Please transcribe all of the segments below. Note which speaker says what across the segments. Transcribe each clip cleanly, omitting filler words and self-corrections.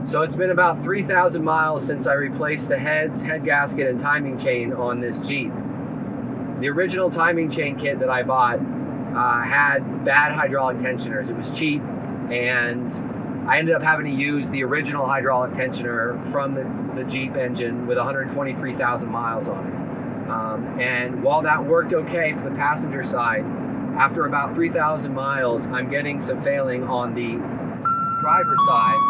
Speaker 1: So it's been about 3,000 miles since I replaced the head gasket, and timing chain on this Jeep. The original timing chain kit that I bought had bad hydraulic tensioners. It was cheap, and I ended up having to use the original hydraulic tensioner from the Jeep engine with 123,000 miles on it. And while that worked okay for the passenger side, after about 3,000 miles, I'm getting some failing on the driver's side.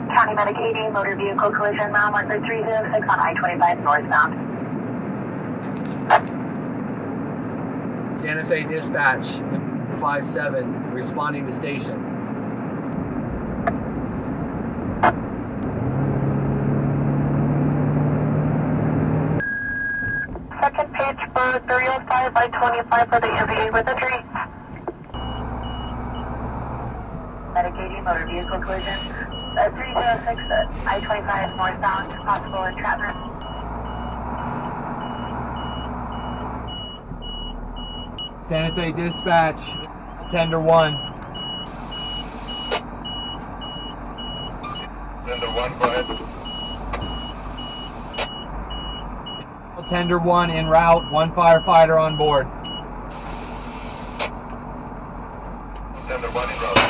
Speaker 2: County Medic 80, motor vehicle collision, mile marker 306 on I-25 northbound.
Speaker 1: Santa Fe Dispatch 57 responding to station.
Speaker 2: Second page for 305 by 25 for the MVA with injury. Medic 80, motor vehicle collision. 306 I-25 northbound, possible entrapment.
Speaker 3: Santa Fe Dispatch, Tender 1.
Speaker 4: Tender 1, go ahead.
Speaker 3: Tender 1 en route, 1 firefighter on board.
Speaker 4: Tender 1 en route.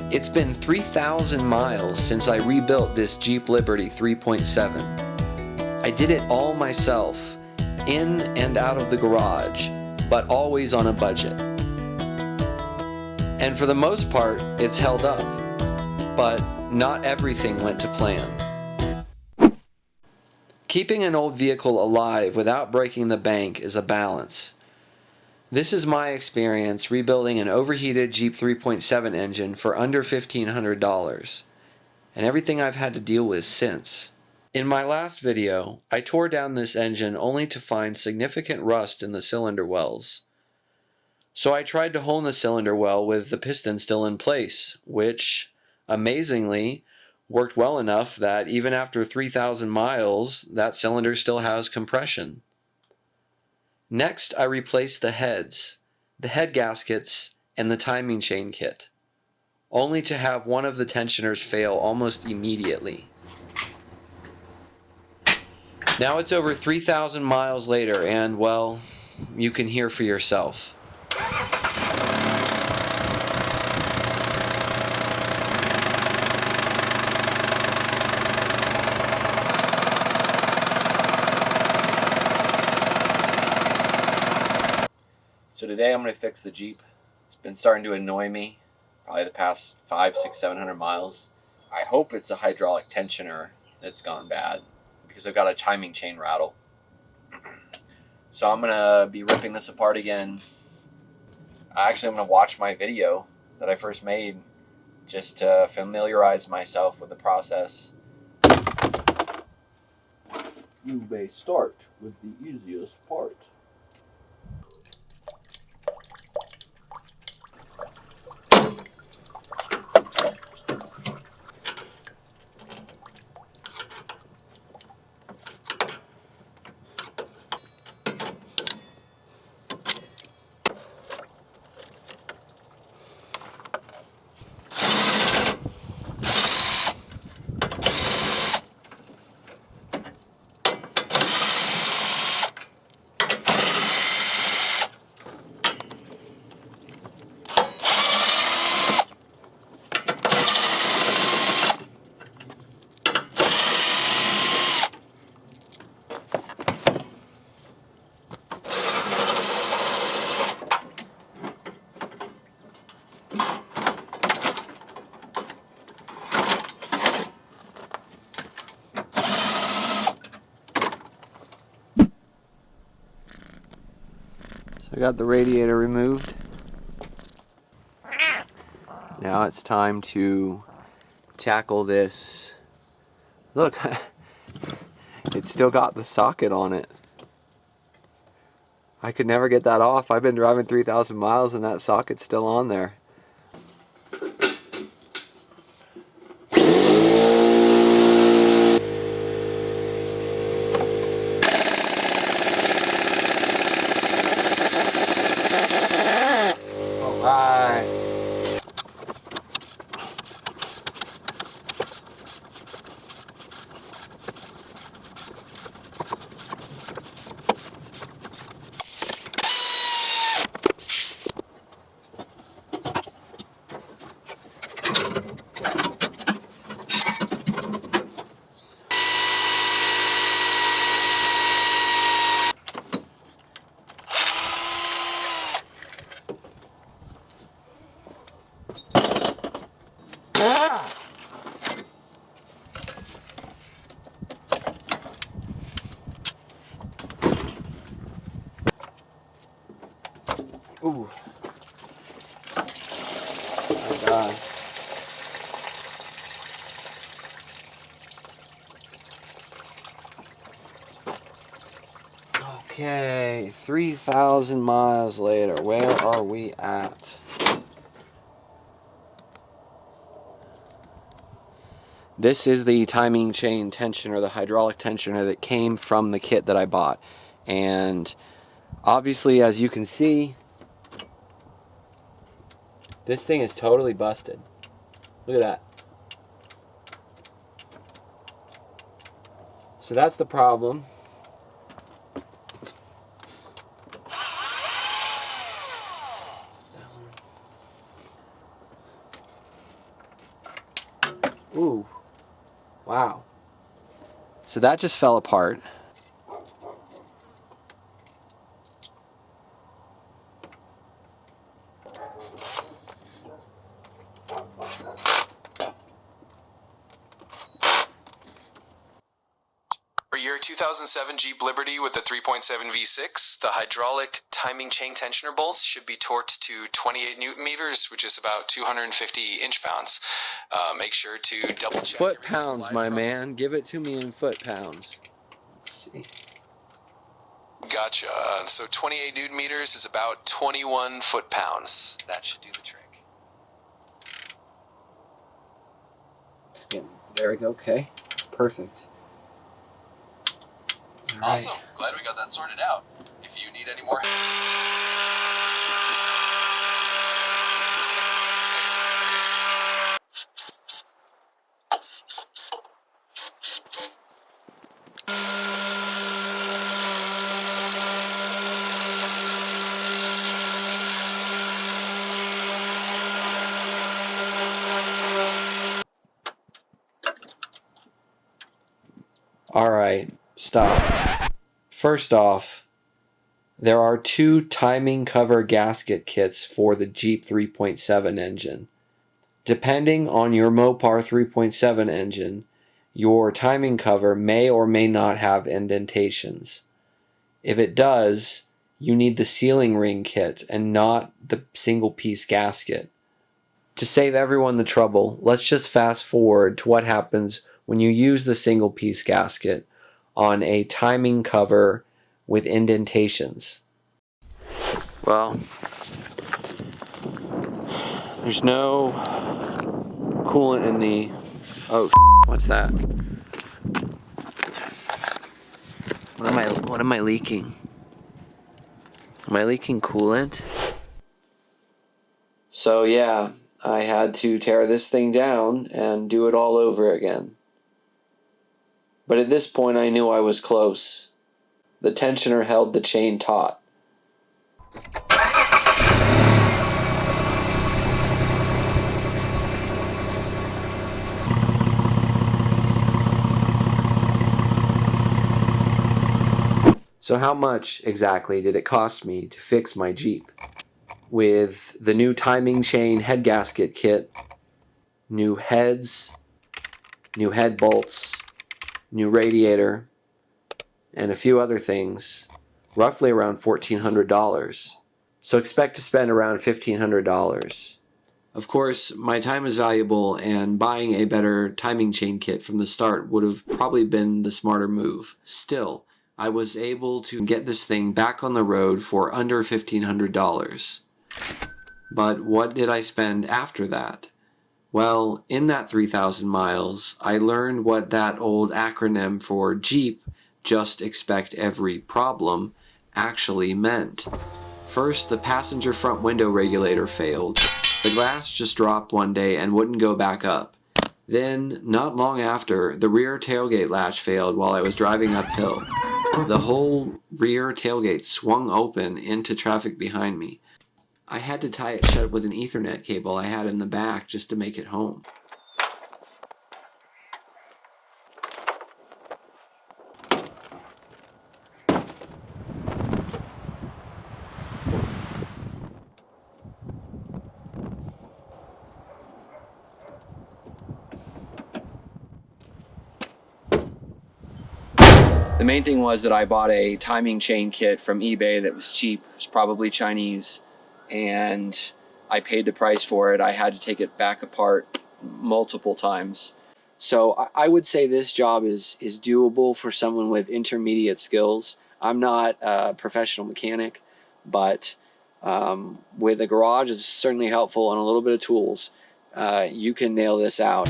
Speaker 5: It's been 3,000 miles since I rebuilt this Jeep Liberty 3.7. I did it all myself, in and out of the garage, but always on a budget. And for the most part, it's held up, but not everything went to plan. Keeping an old vehicle alive without breaking the bank is a balance. This is my experience rebuilding an overheated Jeep 3.7 engine for under $1,500, and everything I've had to deal with since. In my last video, I tore down this engine only to find significant rust in the cylinder wells. So I tried to hone the cylinder well with the piston still in place, which, amazingly, worked well enough that even after 3,000 miles, that cylinder still has compression. Next, I replaced the heads, the head gaskets, and the timing chain kit, only to have one of the tensioners fail almost immediately. Now it's over 3,000 miles later and, well, you can hear for yourself.
Speaker 6: So today I'm going to fix the Jeep. It's been starting to annoy me, probably the past 500, 600, 700 miles. I hope it's a hydraulic tensioner that's gone bad, because I've got a timing chain rattle. So I'm going to be ripping this apart again. Actually, I'm going to watch my video that I first made just to familiarize myself with the process.
Speaker 7: You may start with the easiest part.
Speaker 5: I got the radiator removed. Now it's time to tackle this. Look, it's still got the socket on it. I could never get that off. I've been driving 3,000 miles and that socket's still on there. Alright. Ooh. Oh God. Okay, 3,000 miles later, where are we at? This is the timing chain tensioner, the hydraulic tensioner that came from the kit that I bought. And obviously, as you can see, this thing is totally busted. Look at that. So that's the problem. Ooh. Wow. So that just fell apart.
Speaker 8: For your 2007 Jeep Liberty with the 3.7 V6, the hydraulic timing chain tensioner bolts should be torqued to 28 Newton meters, which is about 250 inch-pounds. Make sure to double check.
Speaker 5: Foot pounds, my man. Give it to me in foot pounds. Let's see.
Speaker 8: Gotcha. So 28 Newton meters is about 21 foot-pounds. That should do the trick.
Speaker 5: There we go. Okay. Perfect. All
Speaker 8: Awesome.
Speaker 5: right.
Speaker 8: Glad we got that sorted out. If you need any more...
Speaker 5: All right. Stop. First off, there are two timing cover gasket kits for the Jeep 3.7 engine. Depending on your Mopar 3.7 engine, your timing cover may or may not have indentations. If it does, you need the sealing ring kit and not the single piece gasket. To save everyone the trouble, let's just fast forward to what happens when you use the single piece gasket on a timing cover with indentations. Well, there's no coolant in the... Oh, what's that? What am I leaking? Am I leaking coolant? So yeah, I had to tear this thing down and do it all over again. But at this point I knew I was close. The tensioner held the chain taut. So how much exactly did it cost me to fix my Jeep? With the new timing chain head gasket kit, new heads, new head bolts, new radiator, and a few other things, roughly around $1,400. So expect to spend around $1,500. Of course, my time is valuable, and buying a better timing chain kit from the start would have probably been the smarter move. Still, I was able to get this thing back on the road for under $1,500. But what did I spend after that? Well, in that 3,000 miles, I learned what that old acronym for Jeep, just expect every problem, actually meant. First, the passenger front window regulator failed. The glass just dropped one day and wouldn't go back up. Then, not long after, the rear tailgate latch failed while I was driving uphill. The whole rear tailgate swung open into traffic behind me. I had to tie it shut with an Ethernet cable I had in the back just to make it home.
Speaker 1: The main thing was that I bought a timing chain kit from eBay that was cheap. It was probably Chinese, and I paid the price for it. I had to take it back apart multiple times. So I would say this job is doable for someone with intermediate skills. I'm not a professional mechanic, but with a garage, it's certainly helpful, and a little bit of tools, you can nail this out.